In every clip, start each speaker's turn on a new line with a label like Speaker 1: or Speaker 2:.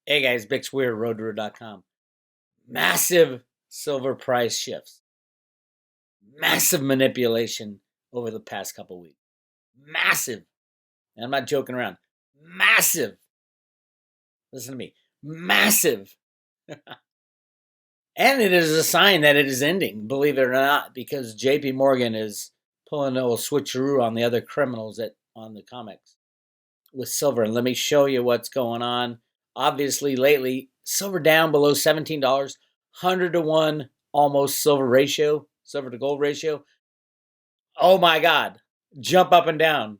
Speaker 1: Hey guys, Bix Weir, roadrunner.com. Massive silver price shifts. Massive manipulation over the past couple weeks. Massive. And I'm not joking around. Massive. Listen to me. Massive. And it is a sign that it is ending, believe it or not, because JP Morgan is pulling a little switcheroo on the other criminals on the comics with silver. And let me show you what's going on. Obviously, lately, silver down below $17, 100 to 1 almost silver to gold ratio. Oh my God. Jump up and down.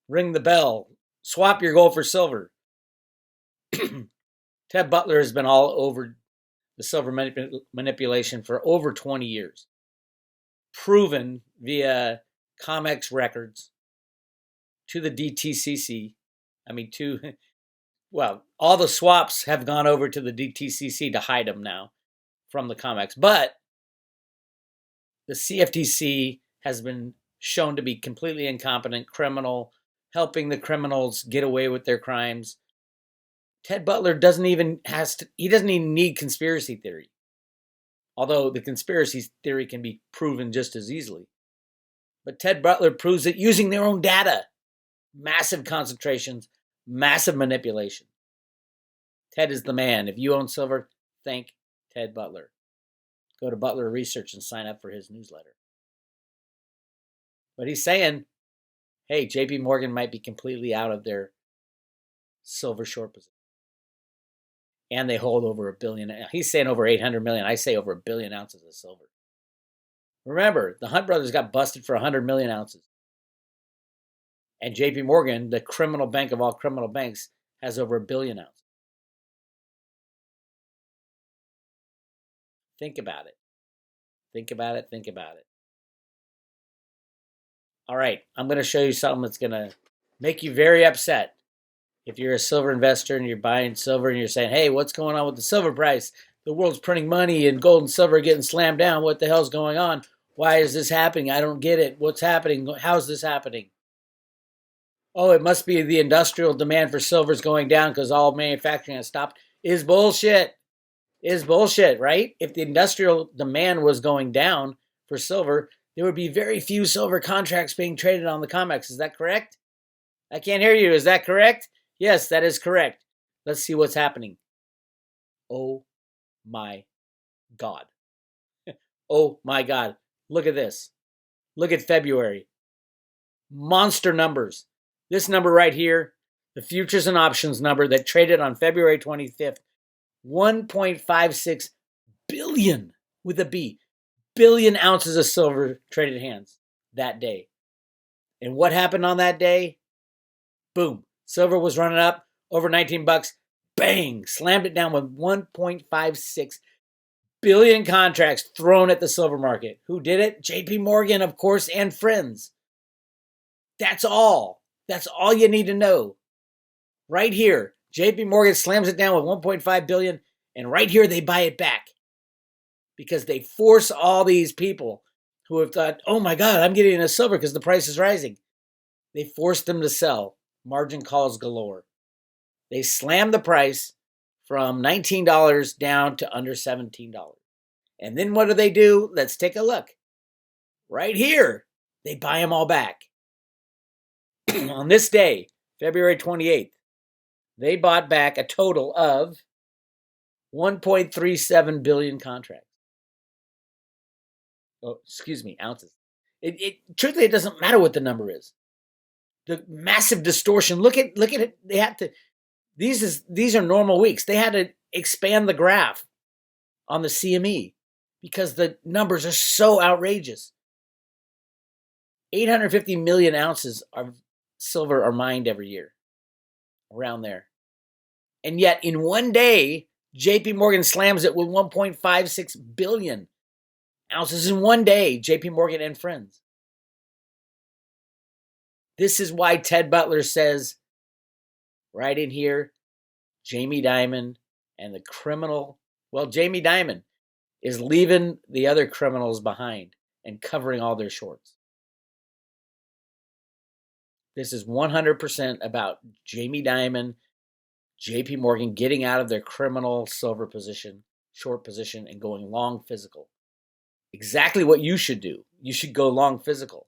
Speaker 1: Ring the bell. Swap your gold for silver. Ted Butler has been all over the silver manipulation for over 20 years. Proven via COMEX records to the DTCC. All the swaps have gone over to the DTCC to hide them now from the COMEX. But the CFTC has been shown to be completely incompetent, criminal, helping the criminals get away with their crimes. Ted Butler doesn't even need conspiracy theory. Although the conspiracy theory can be proven just as easily. But Ted Butler proves it using their own data. Massive concentrations, massive manipulation. Ted is the man. If you own silver, thank Ted Butler. Go to Butler Research and sign up for his newsletter. But he's saying, hey, JP Morgan might be completely out of their silver short position. And they hold over 1 billion. He's saying over 800 million. I say over 1 billion ounces of silver. Remember, the Hunt brothers got busted for 100 million ounces. And JP Morgan, the criminal bank of all criminal banks, has over 1 billion ounces. Think about it. Think about it. Think about it. All right, I'm going to show you something that's going to make you very upset. If you're a silver investor and you're buying silver and you're saying, hey, what's going on with the silver price? The world's printing money and gold and silver are getting slammed down. What the hell's going on? Why is this happening? I don't get it. What's happening? How's this happening? Oh, it must be the industrial demand for silver is going down because all manufacturing has stopped. Is bullshit. Is bullshit, right? If the industrial demand was going down for silver, there would be very few silver contracts being traded on the COMEX. Is that correct? I can't hear you. Is that correct? Yes, that is correct. Let's see what's happening. Oh my God. Oh my God. Look at this. Look at February. Monster numbers. This number right here, the futures and options number that traded on February 25th, 1.56 billion with a B, billion ounces of silver traded hands that day. And what happened on that day? Boom. Silver was running up over 19 bucks. Bang! Slammed it down with 1.56 billion contracts thrown at the silver market. Who did it? JP Morgan, of course, and friends. That's all. That's all you need to know. Right here, JP Morgan slams it down with 1.5 billion, and right here they buy it back. Because they force all these people who have thought, oh my God, I'm getting into silver because the price is rising. They force them to sell. Margin calls galore. They slam the price from $19 down to under $17. And then what do? Let's take a look. Right here, they buy them all back. On this day, February 28th, they bought back a total of 1.37 billion contracts. Oh, excuse me, ounces. Truthfully, it doesn't matter what the number is. The massive distortion. Look at it. They had to. These are normal weeks. They had to expand the graph on the CME because the numbers are so outrageous. 850 million ounces of silver are mined every year, around there, and yet in one day, JP Morgan slams it with 1.56 billion ounces in one day. JP Morgan and friends. This is why Ted Butler says, right in here, Jamie Dimon and the criminal, Jamie Dimon is leaving the other criminals behind and covering all their shorts. This is 100% about Jamie Dimon JP Morgan getting out of their criminal silver position, short position, and going long physical. Exactly what you should do. You should go long physical.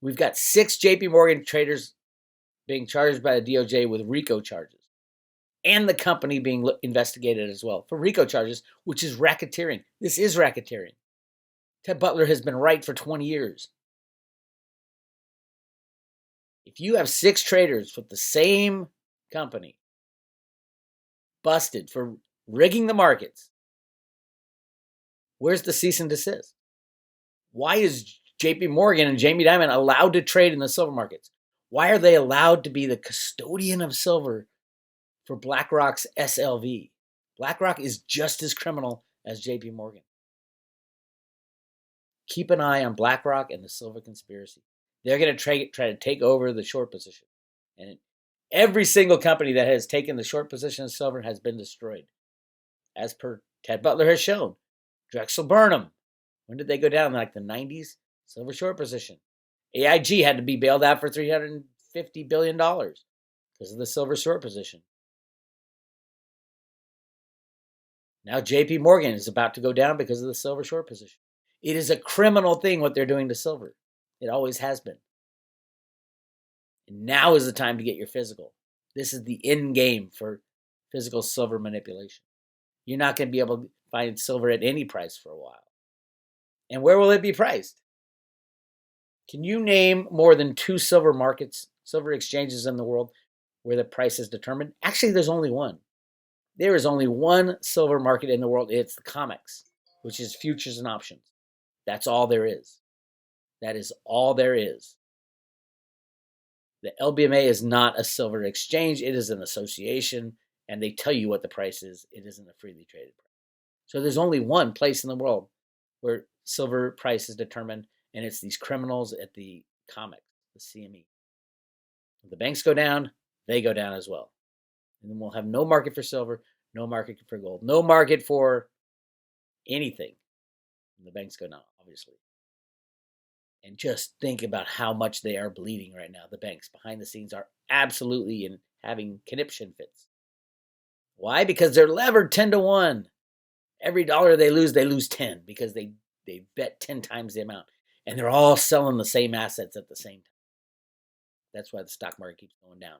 Speaker 1: We've got 6 JP Morgan traders being charged by the DOJ with RICO charges, and the company being investigated as well for RICO charges, which is racketeering. This is racketeering. Ted Butler has been right for 20 years. If you have 6 traders with the same company busted for rigging the markets, where's the cease and desist? Why is JP Morgan and Jamie Dimon allowed to trade in the silver markets? Why are they allowed to be the custodian of silver for BlackRock's SLV? BlackRock is just as criminal as JP Morgan. Keep an eye on BlackRock and the silver conspiracy. They're going to try to take over the short position. And every single company that has taken the short position of silver has been destroyed. As per Ted Butler has shown. Drexel Burnham. When did they go down? Like the 90s? Silver short position. AIG had to be bailed out for $350 billion because of the silver short position. Now JP Morgan is about to go down because of the silver short position. It is a criminal thing what they're doing to silver. It always has been. And now is the time to get your physical. This is the end game for physical silver manipulation. You're not going to be able to find silver at any price for a while. And where will it be priced? Can you name more than 2 silver markets, silver exchanges in the world where the price is determined? Actually, there's only one. There is only one silver market in the world. It's the COMEX, which is futures and options. That's all there is. That is all there is. The LBMA is not a silver exchange. It is an association, and they tell you what the price is. It isn't a freely traded price. So there's only one place in the world where silver price is determined, and it's these criminals at the COMEX, the CME. If the banks go down, they go down as well. And then we'll have no market for silver, no market for gold, no market for anything. And the banks go down, obviously. And just think about how much they are bleeding right now. The banks behind the scenes are absolutely in having conniption fits. Why? Because they're levered 10 to 1. Every dollar they lose 10 because they bet 10 times the amount. And they're all selling the same assets at the same time. That's why the stock market keeps going down.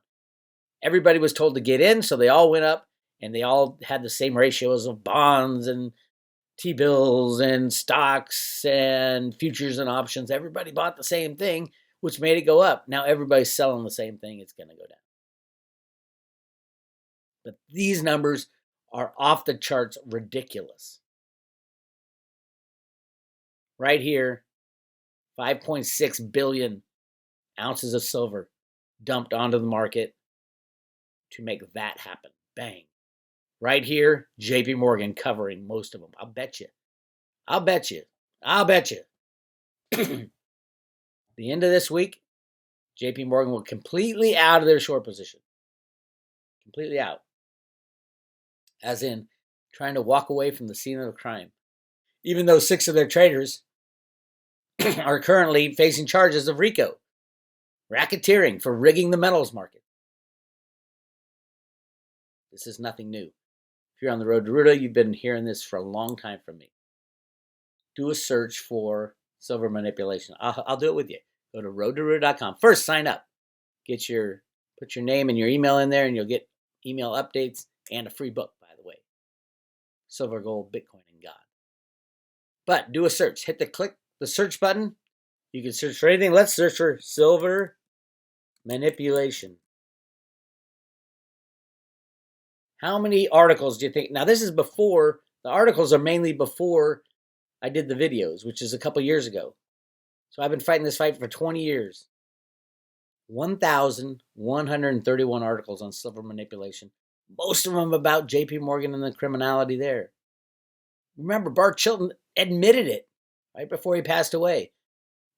Speaker 1: Everybody was told to get in, so they all went up, and they all had the same ratios of bonds and T-bills and stocks and futures and options. Everybody bought the same thing, which made it go up. Now everybody's selling the same thing. It's going to go down. But these numbers are off the charts ridiculous. Right here, 5.6 billion ounces of silver dumped onto the market to make that happen. Bang. Right here, JP Morgan covering most of them. I'll bet you. The end of this week, JP Morgan will completely out of their short position. Completely out. As in, trying to walk away from the scene of the crime. Even though 6 of their traders are currently facing charges of RICO, racketeering for rigging the metals market. This is nothing new. If you're on the road to Ruta, you've been hearing this for a long time from me. Do a search for silver manipulation. I'll do it with you. Go to roadtoruta.com. First, sign up. Put your name and your email in there, and you'll get email updates and a free book, by the way. Silver, gold, Bitcoin, and God. But do a search. Click the search button. You can search for anything. Let's search for silver manipulation. How many articles do you think? Now, this is before, the articles are mainly before I did the videos, which is a couple years ago. So I've been fighting this fight for 20 years. 1,131 articles on silver manipulation. Most of them about JP Morgan and the criminality there. Remember, Bart Chilton admitted it right before he passed away.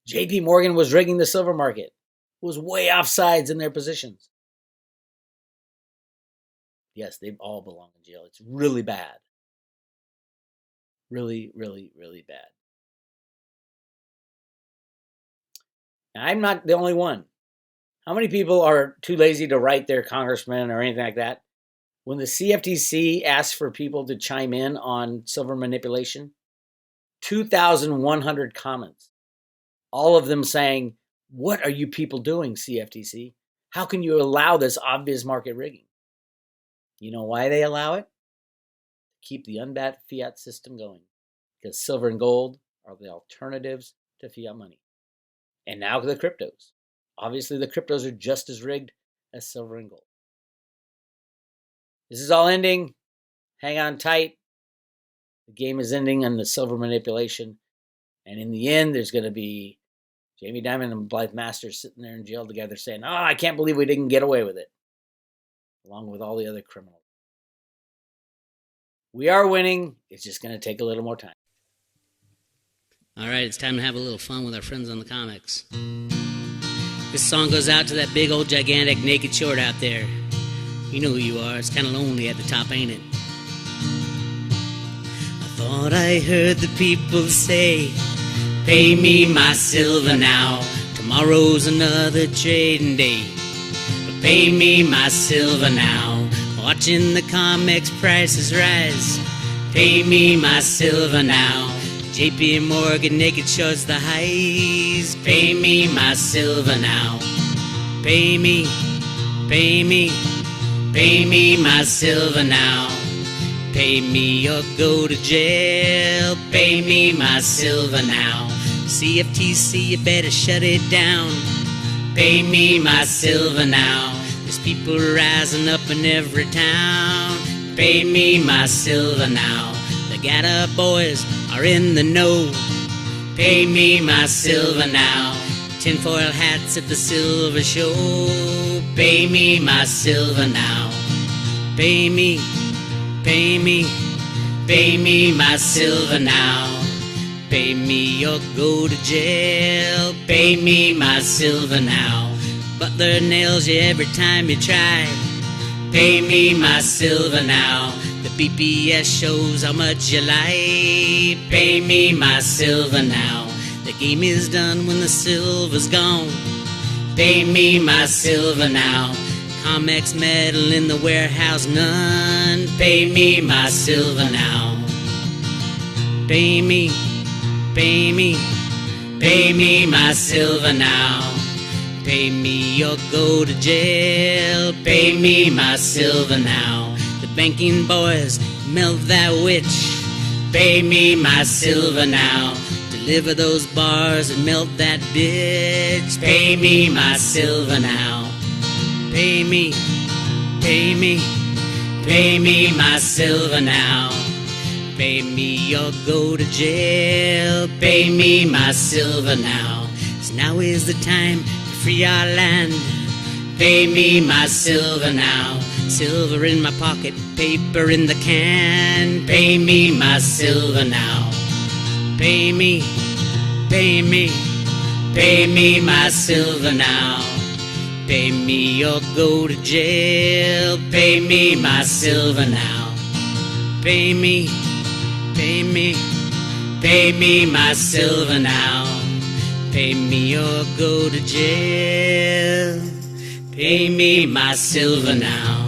Speaker 1: JP Morgan was rigging the silver market. Was way offsides in their positions. Yes, they all belong in jail. It's really bad. Really, really, really bad. Now, I'm not the only one. How many people are too lazy to write their congressman or anything like that? When the CFTC asked for people to chime in on silver manipulation, 2,100 comments, all of them saying, "What are you people doing, CFTC? How can you allow this obvious market rigging?" You know why they allow it? Keep the unbacked fiat system going, because silver and gold are the alternatives to fiat money. And now the cryptos. Obviously, the cryptos are just as rigged as silver and gold. This is all ending. Hang on tight. The game is ending on the silver manipulation. And in the end, there's going to be Jamie Dimon and Blythe Masters sitting there in jail together saying, "Oh, I can't believe we didn't get away with it," along with all the other criminals. We are winning. It's just going to take a little more time.
Speaker 2: All right, it's time to have a little fun with our friends on the comics. This song goes out to that big old gigantic naked short out there. You know who you are. It's kind of lonely at the top, ain't it? I thought I heard the people say, "Pay me my silver now. Tomorrow's another trading day. But pay me my silver now. Watching the comics prices rise. Pay me my silver now. JP Morgan naked shorts the highs. Pay me my silver now. Pay me, pay me, pay me my silver now. Pay me or go to jail. Pay me my silver now. CFTC, you better shut it down. Pay me my silver now. There's people rising up in every town. Pay me my silver now. The Gatta boys are in the know. Pay me my silver now. Tinfoil hats at the silver show. Pay me my silver now. Pay me, pay me, pay me my silver now. Pay me or go to jail. Pay me my silver now. Butler nails you every time you try. Pay me my silver now. The BPS shows how much you lie. Pay me my silver now. The game is done when the silver's gone. Pay me my silver now. Comex metal in the warehouse, none. Pay me my silver now. Pay me, pay me, pay me my silver now. Pay me or go to jail. Pay me my silver now. The banking boys melt that witch. Pay me my silver now. Deliver those bars and melt that bitch. Pay me my silver now. Pay me, pay me, pay me my silver now. Pay me or go to jail. Pay me my silver now. 'Cause now is the time to free our land. Pay me my silver now. Silver in my pocket, paper in the can. Pay me my silver now. Pay me, pay me, pay me my silver now. Pay me or go to jail. Pay me my silver now. Pay me, pay me, pay me my silver now. Pay me or go to jail. Pay me my silver now.